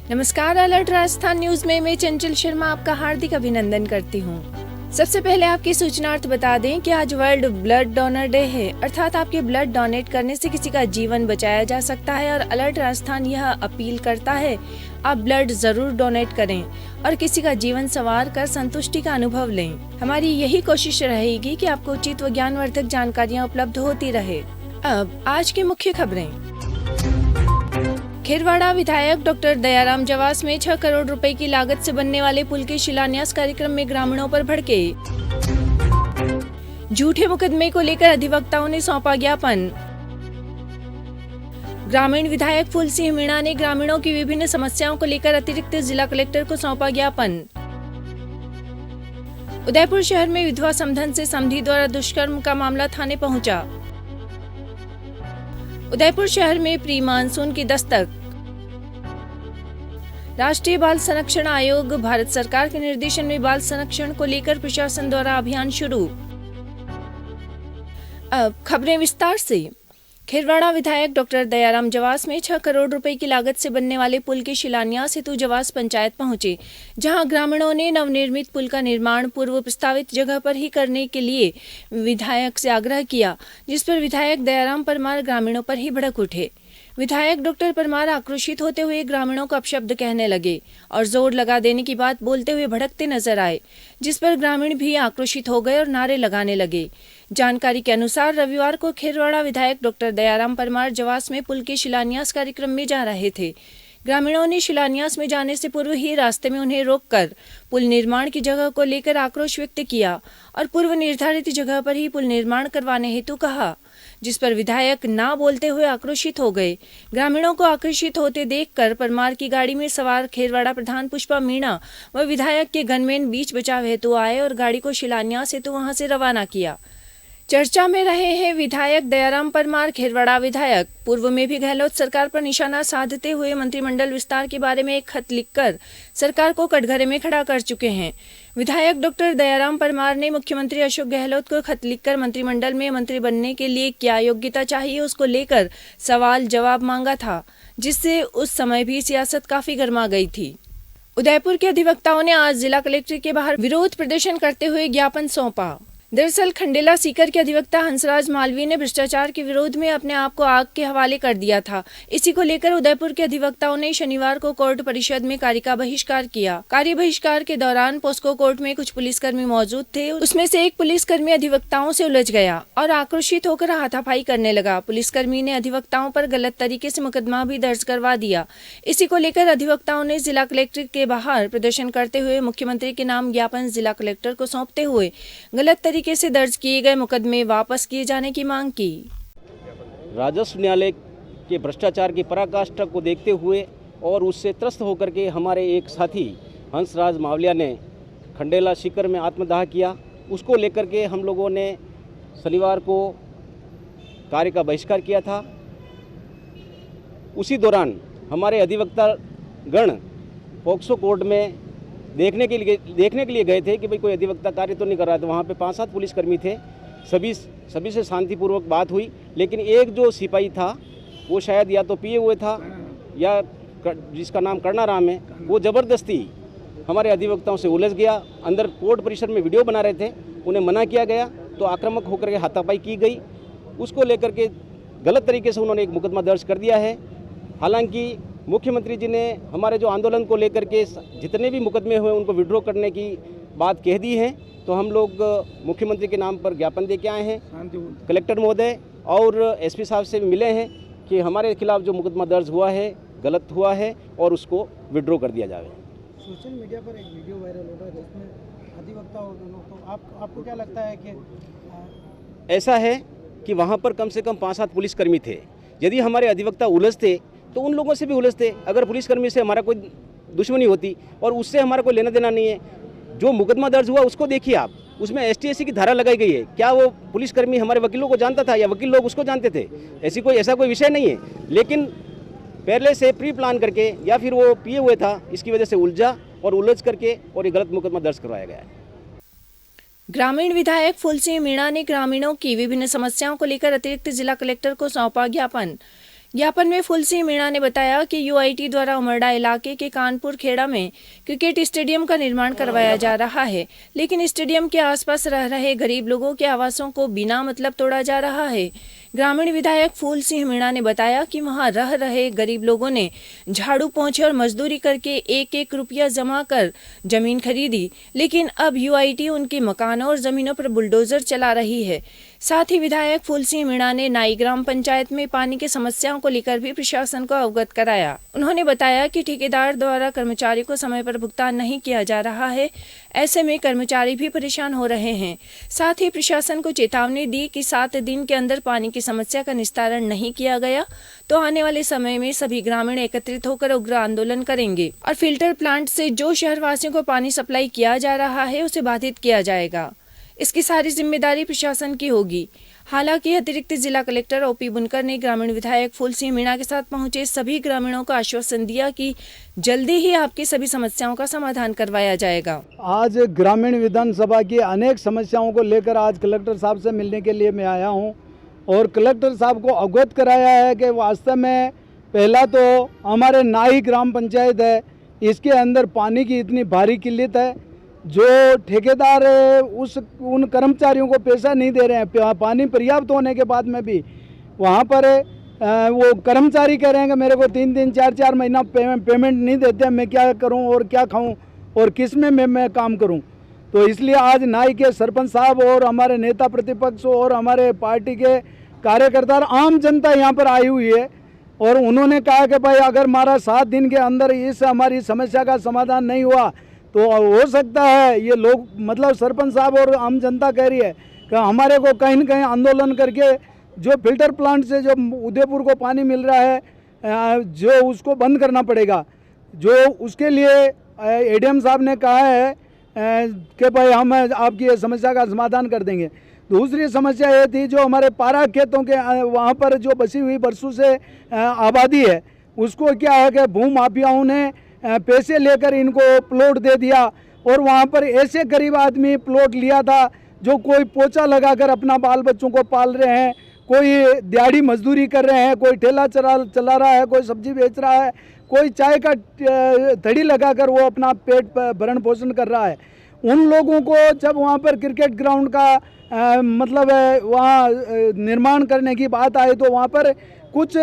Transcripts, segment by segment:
नमस्कार, alert Rajasthan news में मैं चंचल शर्मा आपका हार्दिक अभिनंदन करती हूँ। सबसे पहले आपकी सूचनार्थ बता दें कि आज वर्ल्ड ब्लड डोनर डे है, अर्थात आपके ब्लड डोनेट करने से किसी का जीवन बचाया जा सकता है और अलर्ट राजस्थान यह अपील करता है आप ब्लड जरूर डोनेट करें और किसी का जीवन संवार कर संतुष्टि का अनुभव लें। हमारी यही कोशिश रहेगी कि आपको उचित व ज्ञानवर्धक जानकारियाँ उपलब्ध होती रहे। अब आज की मुख्य खबरें। खेरवाड़ा विधायक डॉक्टर दयाराम जवास में 6 करोड़ रुपए की लागत से बनने वाले पुल के शिलान्यास कार्यक्रम में ग्रामीणों पर भड़के। झूठे मुकदमे को लेकर अधिवक्ताओं ने सौंपा ज्ञापन। ग्रामीण विधायक फूल सिंह मीणा ने ग्रामीणों की विभिन्न समस्याओं को लेकर अतिरिक्त जिला कलेक्टर को सौंपा ज्ञापन। उदयपुर शहर में विधवा समधन से समधी द्वारा दुष्कर्म का मामला थाने पहुंचा। उदयपुर शहर में प्री मानसून की दस्तक। राष्ट्रीय बाल संरक्षण आयोग भारत सरकार के निर्देशन में बाल संरक्षण को लेकर प्रशासन द्वारा अभियान शुरू। अब खबरें विस्तार से। खेरवाड़ा विधायक डॉक्टर दयाराम जवास में 6 करोड़ रुपए की लागत से बनने वाले पुल के शिलान्यास हेतु जवास पंचायत पहुंचे, जहां ग्रामीणों ने नवनिर्मित पुल का निर्माण पूर्व प्रस्तावित जगह पर ही करने के लिए विधायक से आग्रह किया, जिस पर विधायक दयाराम परमार ग्रामीणों पर ही भड़क उठे। विधायक डॉक्टर परमार आक्रोशित होते हुए ग्रामीणों को अपशब्द कहने लगे और जोर लगा देने की बात बोलते हुए भड़कते नजर आए, जिस पर ग्रामीण भी आक्रोशित हो गए और नारे लगाने लगे। जानकारी के अनुसार रविवार को खेरवाड़ा विधायक डॉक्टर दयाराम परमार जवास में पुल के शिलान्यास कार्यक्रम में जा रहे थे। ग्रामीणों ने शिलान्यास में जाने से पूर्व ही रास्ते में उन्हें रोककर पुल निर्माण की जगह को लेकर आक्रोश व्यक्त किया और पूर्व निर्धारित जगह पर ही पुल निर्माण करवाने हेतु कहा, जिस पर विधायक ना बोलते हुए आक्रोशित हो गए। ग्रामीणों को आकर्षित होते देखकर परमार की गाड़ी में सवार खेरवाड़ा प्रधान पुष्पा मीणा व विधायक के गनमैन बीच बचाव हेतु आए और गाड़ी को शिलान्यास हेतु वहां से रवाना किया। चर्चा में रहे हैं विधायक दयाराम परमार। खेरवाड़ा विधायक पूर्व में भी गहलोत सरकार पर निशाना साधते हुए मंत्रिमंडल विस्तार के बारे में एक खत लिखकर सरकार को कटघरे में खड़ा कर चुके हैं। विधायक डॉक्टर दयाराम परमार ने मुख्यमंत्री अशोक गहलोत को खत लिखकर मंत्रिमंडल में मंत्री बनने के लिए क्या योग्यता चाहिए उसको लेकर सवाल जवाब मांगा था, जिससे उस समय भी सियासत काफी गर्मा गई थी। उदयपुर के अधिवक्ताओं ने आज जिला कलेक्टर के बाहर विरोध प्रदर्शन करते हुए ज्ञापन सौंपा। दरअसल खंडेला सीकर के अधिवक्ता हंसराज मालवीय ने भ्रष्टाचार के विरोध में अपने आप को आग के हवाले कर दिया था। इसी को लेकर उदयपुर के अधिवक्ताओं ने शनिवार को कोर्ट परिषद में कार्य का बहिष्कार किया। कार्य बहिष्कार के दौरान पोस्को कोर्ट में कुछ पुलिसकर्मी मौजूद थे। उसमें से एक पुलिसकर्मी अधिवक्ताओं से उलझ गया और आक्रोशित होकर हाथापाई करने लगा। पुलिसकर्मी ने अधिवक्ताओं पर गलत तरीके से मुकदमा भी दर्ज करवा दिया। इसी को लेकर अधिवक्ताओं ने जिला कलेक्टर के बाहर प्रदर्शन करते हुए मुख्यमंत्री के नाम ज्ञापन जिला कलेक्टर को सौंपते हुए गलत तरीके से दर्ज किए गए मुकदमे वापस किए जाने की मांग की। राजस्व न्यायालय के भ्रष्टाचार की पराकाष्ठा को देखते हुए और उससे त्रस्त होकर के हमारे एक साथी हंसराज मावलिया ने खंडेला सीकर में आत्मदाह किया। उसको लेकर के हम लोगों ने शनिवार को कार्य का बहिष्कार किया था। उसी दौरान हमारे अधिवक्ता गण पोक्सो कोर्ट में देखने के लिए गए थे कि भाई कोई अधिवक्ता कार्य तो नहीं कर रहा था। वहाँ पे 5-7 पुलिसकर्मी थे। सभी से शांतिपूर्वक बात हुई, लेकिन एक जो सिपाही था वो शायद या तो पिए हुए था या जिसका नाम करना राम है, वो ज़बरदस्ती हमारे अधिवक्ताओं से उलझ गया। अंदर कोर्ट परिसर में वीडियो बना रहे थे, उन्हें मना किया गया तो आक्रामक होकर के हाथापाई की गई। उसको लेकर के गलत तरीके से उन्होंने एक मुकदमा दर्ज कर दिया है। हालांकि मुख्यमंत्री जी ने हमारे जो आंदोलन को लेकर के जितने भी मुकदमे हुए उनको विड्रॉ करने की बात कह दी है, तो हम लोग मुख्यमंत्री के नाम पर ज्ञापन दे के आए हैं। कलेक्टर महोदय और एसपी साहब से भी मिले हैं कि हमारे खिलाफ जो मुकदमा दर्ज हुआ है गलत हुआ है और उसको विड्रॉ कर दिया जाए। सोशल मीडिया पर एक वीडियो वायरल हो रहा है जिसमें अधिवक्ता और दोनों, तो आपको क्या लगता है कि ऐसा है कि वहाँ पर कम से कम 5-7 पुलिसकर्मी थे। यदि हमारे अधिवक्ता उलझते तो उन लोगों से भी उलझते। अगर पुलिसकर्मी से हमारा कोई दुश्मनी होती और उससे हमारा कोई लेना देना नहीं है। जो मुकदमा दर्ज हुआ उसको देखिए आप, उसमें ST-SC की धारा लगाई गई है। क्या वो पुलिसकर्मी हमारे वकीलों को जानता था या वकील लोग उसको जानते थे? ऐसा कोई विषय नहीं है, लेकिन पहले से प्री प्लान करके या फिर वो पिए हुए था, इसकी वजह से उलझा और उलझ करके और ये गलत मुकदमा दर्ज करवाया गया है। ग्रामीण विधायक फूल सिंह मीणा ने ग्रामीणों की विभिन्न समस्याओं को लेकर अतिरिक्त जिला कलेक्टर को सौंपा ज्ञापन। ज्ञापन में फूल सिंह मीणा ने बताया कि यूआईटी द्वारा उमरडा इलाके के कानपुर खेड़ा में क्रिकेट स्टेडियम का निर्माण करवाया जा रहा है, लेकिन स्टेडियम के आसपास रह रहे गरीब लोगों के आवासों को बिना मतलब तोड़ा जा रहा है। ग्रामीण विधायक फूल सिंह मीणा ने बताया कि वहां रह रहे गरीब लोगों ने झाड़ू पोंछे और मजदूरी करके 1-1 रुपया जमा कर जमीन खरीदी, लेकिन अब यूआईटी उनके मकानों और जमीनों पर बुलडोजर चला रही है। साथ ही विधायक फूल सिंह मीणा ने नाई ग्राम पंचायत में पानी की समस्याओं को लेकर भी प्रशासन को अवगत कराया। उन्होंने बताया कि ठेकेदार द्वारा कर्मचारी को समय पर भुगतान नहीं किया जा रहा है, ऐसे में कर्मचारी भी परेशान हो रहे हैं। साथ ही प्रशासन को चेतावनी दी कि 7 दिन के अंदर पानी की समस्या का निस्तारण नहीं किया गया तो आने वाले समय में सभी ग्रामीण एकत्रित होकर उग्र आंदोलन करेंगे और फिल्टर प्लांट से जो शहरवासियों को पानी सप्लाई किया जा रहा है उसे बाधित किया जाएगा। इसकी सारी जिम्मेदारी प्रशासन की होगी। हालांकि अतिरिक्त जिला कलेक्टर ओपी बुनकर ने ग्रामीण विधायक फूल सिंह मीणा के साथ पहुंचे सभी ग्रामीणों को आश्वासन दिया कि जल्दी ही आपकी सभी समस्याओं का समाधान करवाया जाएगा। आज ग्रामीण विधानसभा की अनेक समस्याओं को लेकर आज कलेक्टर साहब से मिलने के लिए मैं आया हूं और कलेक्टर साहब को अवगत कराया है कि वास्तव में पहला तो हमारे नाई ग्राम पंचायत है, इसके अंदर पानी की इतनी भारी किल्लत है, जो ठेकेदार उन कर्मचारियों को पैसा नहीं दे रहे हैं। पानी पर्याप्त होने के बाद में भी वहाँ पर वो कर्मचारी कह रहे हैं कि मेरे को 3-3, 4-4 महीना पेमेंट नहीं देते, मैं क्या करूँ और क्या खाऊँ और किस में मैं काम करूँ। तो इसलिए आज नाई के सरपंच साहब और हमारे नेता प्रतिपक्ष और हमारे पार्टी के कार्यकर्ता आम जनता यहाँ पर आई हुई है और उन्होंने कहा कि भाई अगर हमारा 7 दिन के अंदर इस हमारी समस्या का समाधान नहीं हुआ तो हो सकता है ये लोग मतलब सरपंच साहब और आम जनता कह रही है कि हमारे को कहीं न कहीं आंदोलन करके जो फिल्टर प्लांट से जो उदयपुर को पानी मिल रहा है जो उसको बंद करना पड़ेगा। जो उसके लिए एडीएम साहब ने कहा है कि भाई हम आपकी समस्या का समाधान कर देंगे। दूसरी समस्या ये थी जो हमारे पारा खेतों के वहाँ पर जो बसी हुई बरसों से आबादी है उसको क्या है कि भू माफियाओं ने पैसे लेकर इनको प्लॉट दे दिया और वहाँ पर ऐसे गरीब आदमी प्लॉट लिया था जो कोई पोछा लगाकर अपना बाल बच्चों को पाल रहे हैं, कोई दिहाड़ी मजदूरी कर रहे हैं, कोई ठेला चला रहा है, कोई सब्जी बेच रहा है, कोई चाय का थड़ी लगाकर वो अपना पेट भरण पोषण कर रहा है। उन लोगों को जब वहाँ पर क्रिकेट ग्राउंड का मतलब वहाँ निर्माण करने की बात आई तो वहाँ पर कुछ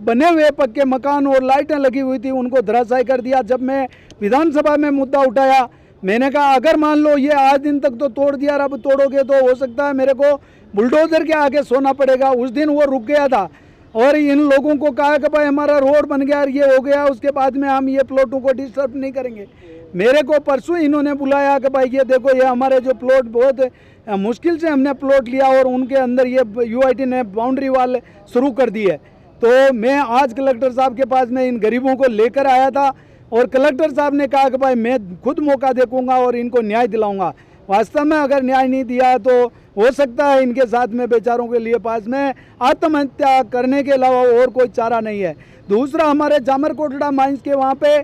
बने हुए पक्के मकान और लाइटें लगी हुई थी, उनको धराशायी कर दिया। जब मैं विधानसभा में मुद्दा उठाया मैंने कहा अगर मान लो ये आज दिन तक तो तोड़ दिया, अब तोड़ोगे तो हो सकता है मेरे को बुलडोजर के आगे सोना पड़ेगा। उस दिन वो रुक गया था और इन लोगों को कहा कि भाई हमारा रोड बन गया, ये हो गया, उसके बाद में हम ये प्लॉटों को डिस्टर्ब नहीं करेंगे। मेरे को परसों इन्होंने बुलाया कि भाई ये देखो ये हमारे जो प्लॉट बहुत मुश्किल से हमने प्लॉट लिया और उनके अंदर ये यूआईटी ने बाउंड्री वाल शुरू कर दी है। तो मैं आज कलेक्टर साहब के पास में इन गरीबों को लेकर आया था और कलेक्टर साहब ने कहा कि भाई मैं खुद मौका देखूंगा और इनको न्याय दिलाऊंगा। वास्तव में अगर न्याय नहीं दिया तो हो सकता है इनके साथ में बेचारों के लिए पास में आत्महत्या करने के अलावा और कोई चारा नहीं है। दूसरा हमारे जामरकोटड़ा माइंस के वहाँ पे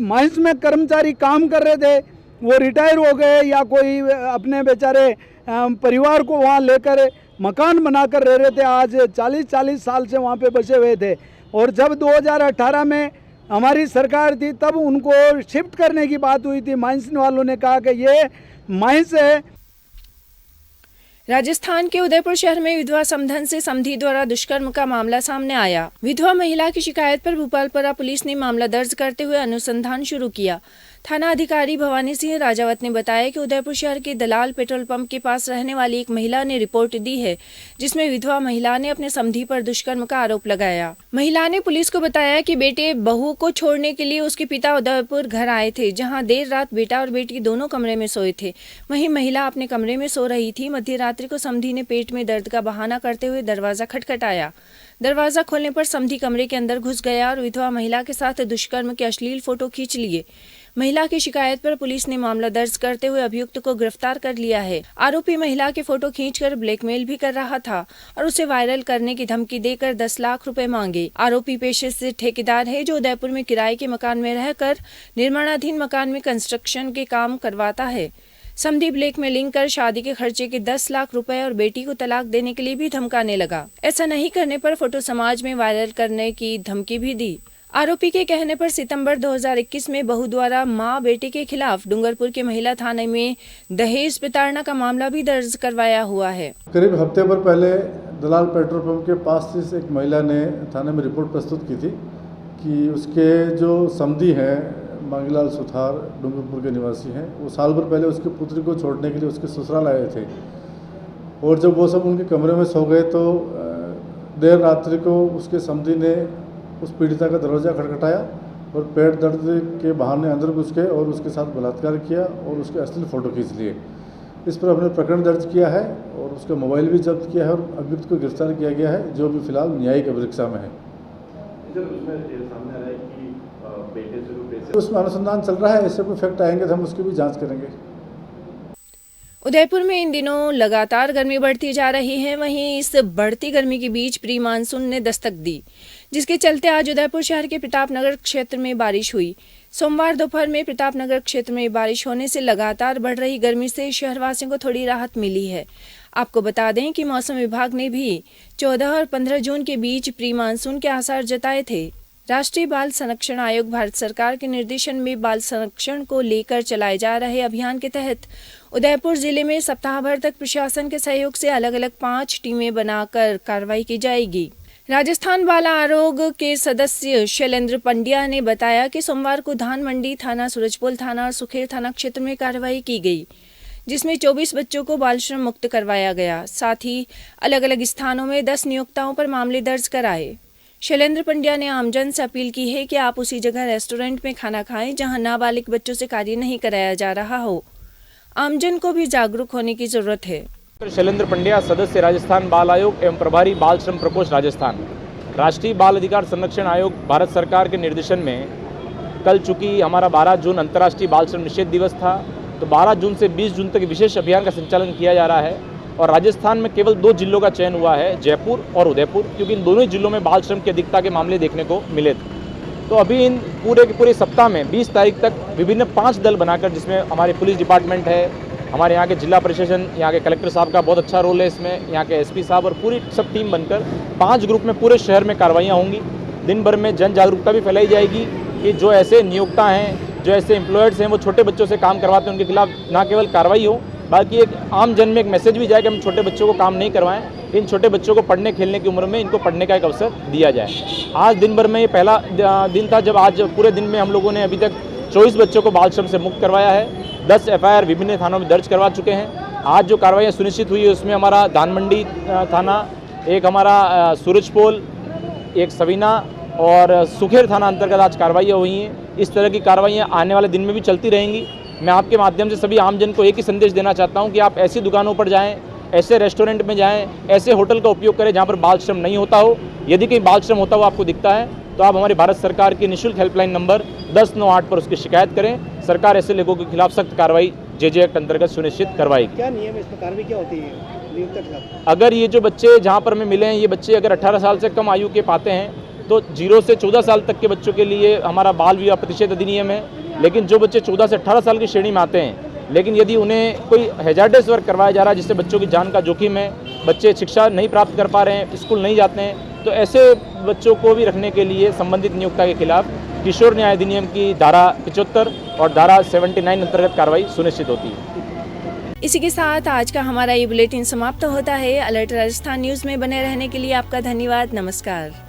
माइंस में कर्मचारी काम कर रहे थे, वो रिटायर हो गए या कोई अपने बेचारे परिवार को वहाँ लेकर मकान बनाकर रह रहे थे। आज 40-40 साल से वहाँ पे बसे हुए थे और जब 2018 में हमारी सरकार थी तब उनको शिफ्ट करने की बात हुई थी। माइंस वालों ने कहा कि ये माइंस है। राजस्थान के उदयपुर शहर में विधवा समधन से समधी द्वारा दुष्कर्म का मामला सामने आया। विधवा महिला की शिकायत पर भोपालपुरा पुलिस ने मामला दर्ज करते हुए अनुसंधान शुरू किया। थाना अधिकारी भवानी सिंह राजावत ने बताया कि उदयपुर शहर के दलाल पेट्रोल पंप के पास रहने वाली एक महिला ने रिपोर्ट दी है, जिसमें विधवा महिला ने अपने समधी पर दुष्कर्म का आरोप लगाया। महिला ने पुलिस को बताया कि बेटे बहू को छोड़ने के लिए उसके पिता उदयपुर घर आए थे, जहां देर रात बेटा और बेटी दोनों कमरे में सोए थे। वहीं महिला अपने कमरे में सो रही थी। मध्य रात्रि को समधी ने पेट में दर्द का बहाना करते हुए दरवाजा खटखटाया। दरवाजा खोलने पर समधी कमरे के अंदर घुस गया और विधवा महिला के साथ दुष्कर्म के अश्लील फोटो खींच लिए। महिला की शिकायत पर पुलिस ने मामला दर्ज करते हुए अभियुक्त को गिरफ्तार कर लिया है। आरोपी महिला के फोटो खींचकर ब्लैकमेल भी कर रहा था और उसे वायरल करने की धमकी देकर 10 लाख रुपए मांगे। आरोपी पेशे से ठेकेदार है, जो उदयपुर में किराए के मकान में रहकर निर्माणाधीन मकान में कंस्ट्रक्शन के काम करवाता है। समधी ब्लैकमेलिंग कर शादी के खर्चे के 10 लाख रुपए और बेटी को तलाक देने के लिए भी धमकाने लगा। ऐसा नहीं करने पर फोटो समाज में वायरल करने की धमकी भी दी। आरोपी के कहने पर सितंबर 2021 में बहू द्वारा मां बेटे के खिलाफ डूंगरपुर के महिला थाने में दहेज प्रताड़ना का मामला भी दर्ज करवाया हुआ है। करीब हफ्ते भर पहले दलाल पेट्रोल पंप के पास से एक महिला ने थाने में रिपोर्ट प्रस्तुत की थी कि उसके जो समधी हैं मांगीलाल सुथार डूंगरपुर के निवासी हैं, वो साल भर पहले उसकी पुत्री को छोड़ने के लिए उसके ससुराल आए थे और जब वो सब उनके कमरे में सो गए तो देर रात्रि को उसके समधी ने उस पीड़िता का दरवाज़ा खटखटाया और पेट दर्द के बहाने अंदर घुस गए और उसके साथ बलात्कार किया और उसके अश्लील फ़ोटो खींच लिए। इस पर हमने प्रकरण दर्ज किया है और उसका मोबाइल भी जब्त किया है और अभियुक्त को गिरफ्तार किया गया है, जो भी फिलहाल न्यायिक अभिरक्षा में है। उसमें अनुसंधान चल रहा है, ऐसे कोई फैक्ट आएंगे तो हम उसकी भी जांच करेंगे। उदयपुर में इन दिनों लगातार गर्मी बढ़ती जा रही है। वहीं इस बढ़ती गर्मी के बीच प्री मानसून ने दस्तक दी, जिसके चलते आज उदयपुर शहर के प्रतापनगर क्षेत्र में बारिश हुई। सोमवार दोपहर में प्रतापनगर क्षेत्र में बारिश होने से लगातार बढ़ रही गर्मी से शहरवासियों को थोड़ी राहत मिली है। आपको बता दें कि मौसम विभाग ने भी 14 और 15 जून के बीच प्री मानसून के आसार जताए थे। राष्ट्रीय बाल संरक्षण आयोग भारत सरकार के निर्देशन में बाल संरक्षण को लेकर चलाए जा रहे अभियान के तहत उदयपुर जिले में सप्ताह भर तक प्रशासन के सहयोग से अलग अलग 5 टीमें बनाकर कार्रवाई की जाएगी। राजस्थान बाल आयोग के सदस्य शैलेंद्र पंड्या ने बताया कि सोमवार को धान मंडी थाना, सूरजपोल थाना और सुखेर थाना क्षेत्र में कार्रवाई की गई, जिसमें 24 बच्चों को बाल श्रम मुक्त करवाया गया। साथ ही अलग अलग स्थानों में 10 नियोक्ताओं पर मामले दर्ज कराए। शैलेंद्र पंड्या ने आमजन से अपील की है कि आप उसी जगह रेस्टोरेंट में खाना खाएं जहां नाबालिग बच्चों से कार्य नहीं कराया जा रहा हो। आमजन को भी जागरूक होने की जरूरत है। शैलेंद्र पंड्या, सदस्य राजस्थान बाल आयोग एवं प्रभारी बाल श्रम प्रकोष्ठ राजस्थान। राष्ट्रीय बाल अधिकार संरक्षण आयोग भारत सरकार के निर्देशन में कल चूँकि हमारा 12 जून अंतर्राष्ट्रीय बाल श्रम निषेध दिवस था, तो 12 जून से 20 जून तक विशेष अभियान का संचालन किया जा रहा है। और राजस्थान में केवल 2 जिलों का चयन हुआ है, जयपुर और उदयपुर, क्योंकि इन दोनों जिलों में बाल श्रम की अधिकता के मामले देखने को मिले थे। तो अभी इन पूरे के पूरे सप्ताह में 20 तारीख तक विभिन्न 5 दल बनाकर, जिसमें हमारे पुलिस डिपार्टमेंट है, हमारे यहाँ के जिला प्रशासन, यहाँ के कलेक्टर साहब का बहुत अच्छा रोल है इसमें, यहाँ के एसपी साहब और पूरी सब टीम बनकर 5 ग्रुप में पूरे शहर में कार्रवाइयाँ होंगी। दिन भर में जन जागरूकता भी फैलाई जाएगी कि जो ऐसे नियोक्ता हैं, जो ऐसे एम्प्लॉयर्स हैं, वो छोटे बच्चों से काम करवाते हैं, उनके खिलाफ न केवल कार्रवाई हो, बाकी एक आम जन में एक मैसेज भी जाए कि हम छोटे बच्चों को काम नहीं करवाएं। इन छोटे बच्चों को पढ़ने खेलने की उम्र में इनको पढ़ने का एक अवसर दिया जाए। आज दिन भर में ये पहला दिन था जब आज पूरे दिन में हम लोगों ने अभी तक 24 बच्चों को बाल श्रम से मुक्त करवाया है। 10 FIR विभिन्न थानों में दर्ज करवा चुके हैं। आज जो कार्रवाइयाँ सुनिश्चित हुई है उसमें हमारा धान मंडी थाना, एक हमारा सूरजपोल, एक सवीना और सुखेर थाना अंतर्गत आज कार्रवाइयाँ हुई हैं। इस तरह की कार्रवाइयाँ आने वाले दिन में भी चलती रहेंगी। मैं आपके माध्यम से सभी आमजन को एक ही संदेश देना चाहता हूं कि आप ऐसी दुकानों पर जाएं, ऐसे रेस्टोरेंट में जाएं, ऐसे होटल का उपयोग करें जहां पर बाल श्रम नहीं होता हो। यदि कहीं बाल श्रम होता हुआ आपको दिखता है तो आप हमारी भारत सरकार की निःशुल्क हेल्पलाइन नंबर 1098 पर उसकी शिकायत करें। सरकार ऐसे लोगों के खिलाफ सख्त कार्रवाई JJ एक्ट अंतर्गत सुनिश्चित करवाएगी। क्या नियम है, इस पर कार्रवाई क्या होती है नियुक्त के खिलाफ? अगर ये जो बच्चे जहाँ पर हमें मिले हैं, ये बच्चे अगर 18 साल से कम आयु के पाते हैं तो 0 से 14 साल तक के बच्चों के लिए हमारा बाल विवाह प्रतिषेध अधिनियम है। लेकिन जो बच्चे 14 से 18 साल की श्रेणी में आते हैं, लेकिन यदि उन्हें कोई हैजार्डस वर्क करवाया जा रहा है जिससे बच्चों की जान का जोखिम है, बच्चे शिक्षा नहीं प्राप्त कर पा रहे हैं, स्कूल नहीं जाते हैं, तो ऐसे बच्चों को भी रखने के लिए संबंधित नियोक्ता के खिलाफ किशोर न्याय अधिनियम की धारा 75 और धारा 79 अंतर्गत कार्रवाई सुनिश्चित होती है। इसी के साथ आज का हमारा ये बुलेटिन समाप्त होता है। अलर्ट राजस्थान न्यूज़ में बने रहने के लिए आपका धन्यवाद। नमस्कार।